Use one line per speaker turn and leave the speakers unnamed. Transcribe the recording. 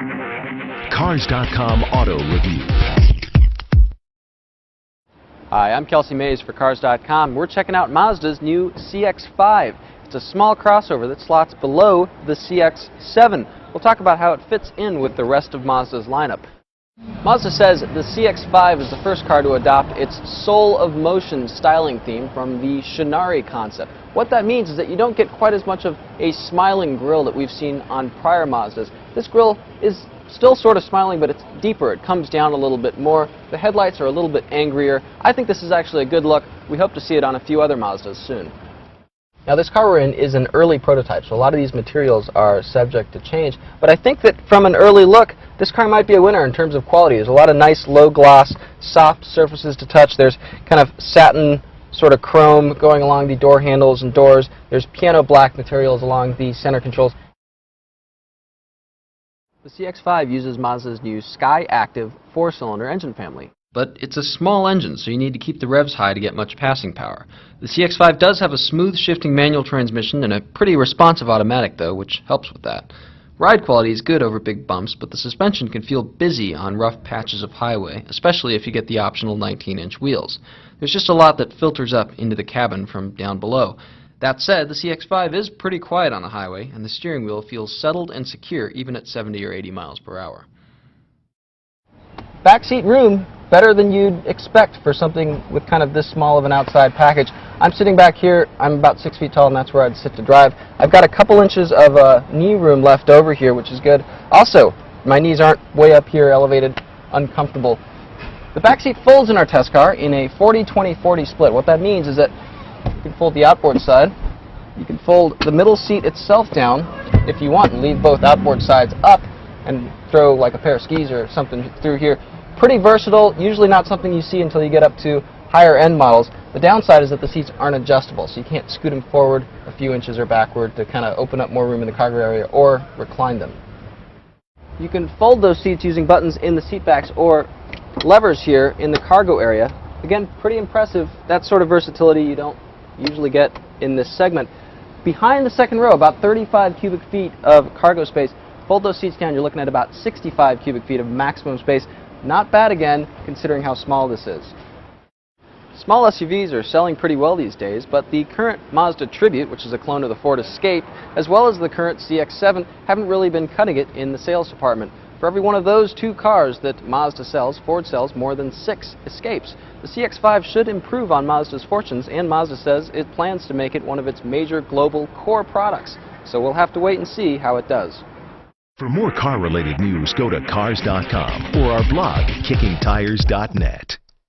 Cars.com Auto Review.
Hi, I'm Kelsey Mays for Cars.com. We're checking out Mazda's new CX-5. It's a small crossover that slots below the CX-7. We'll talk about how it fits in with the rest of Mazda's lineup. Mazda says the CX-5 is the first car to adopt its Soul of Motion styling theme from the Shinari concept. What that means is that you don't get quite as much of a smiling grille that we've seen on prior Mazdas. This grille is still sort of smiling, but it's deeper. It comes down a little bit more. The headlights are a little bit angrier. I think this is actually a good look. We hope to see it on a few other Mazdas soon. Now, this car we're in is an early prototype, so a lot of these materials are subject to change. But I think that from an early look, this car might be a winner in terms of quality. There's a lot of nice low gloss, soft surfaces to touch. There's kind of satin sort of chrome going along the door handles and doors. There's piano black materials along the center controls. The CX-5 uses Mazda's new Sky Active 4-cylinder engine family. But it's a small engine, so you need to keep the revs high to get much passing power. The CX-5 does have a smooth shifting manual transmission and a pretty responsive automatic though, which helps with that. Ride quality is good over big bumps, but the suspension can feel busy on rough patches of highway, especially if you get the optional 19-inch wheels. There's just a lot that filters up into the cabin from down below. That said, the CX-5 is pretty quiet on the highway, and the steering wheel feels settled and secure even at 70 or 80 miles per hour. Backseat room, better than you'd expect for something with kind of this small of an outside package. I'm sitting back here. I'm about 6 feet tall, and that's where I'd sit to drive. I've got a couple inches of knee room left over here, which is good. Also, my knees aren't way up here, elevated, uncomfortable. The backseat folds in our test car in a 40-20-40 split. What that means is that you can fold the outboard side. You can fold the middle seat itself down if you want and leave both outboard sides up and throw like a pair of skis or something through here. Pretty versatile, usually not something you see until you get up to higher end models. The downside is that the seats aren't adjustable, so you can't scoot them forward a few inches or backward to kind of open up more room in the cargo area or recline them. You can fold those seats using buttons in the seat backs or levers here in the cargo area. Again, pretty impressive. That sort of versatility you don't usually get in this segment. Behind the second row, about 35 cubic feet of cargo space. Fold those seats down, you're looking at about 65 cubic feet of maximum space. Not bad again, considering how small this is. Small SUVs are selling pretty well these days, but the current Mazda Tribute, which is a clone of the Ford Escape, as well as the current CX-7, haven't really been cutting it in the sales department. For every one of those two cars that Mazda sells, Ford sells more than 6 Escapes. The CX-5 should improve on Mazda's fortunes, and Mazda says it plans to make it one of its major global core products. So we'll have to wait and see how it does.
For more car-related news, go to Cars.com or our blog, KickingTires.net.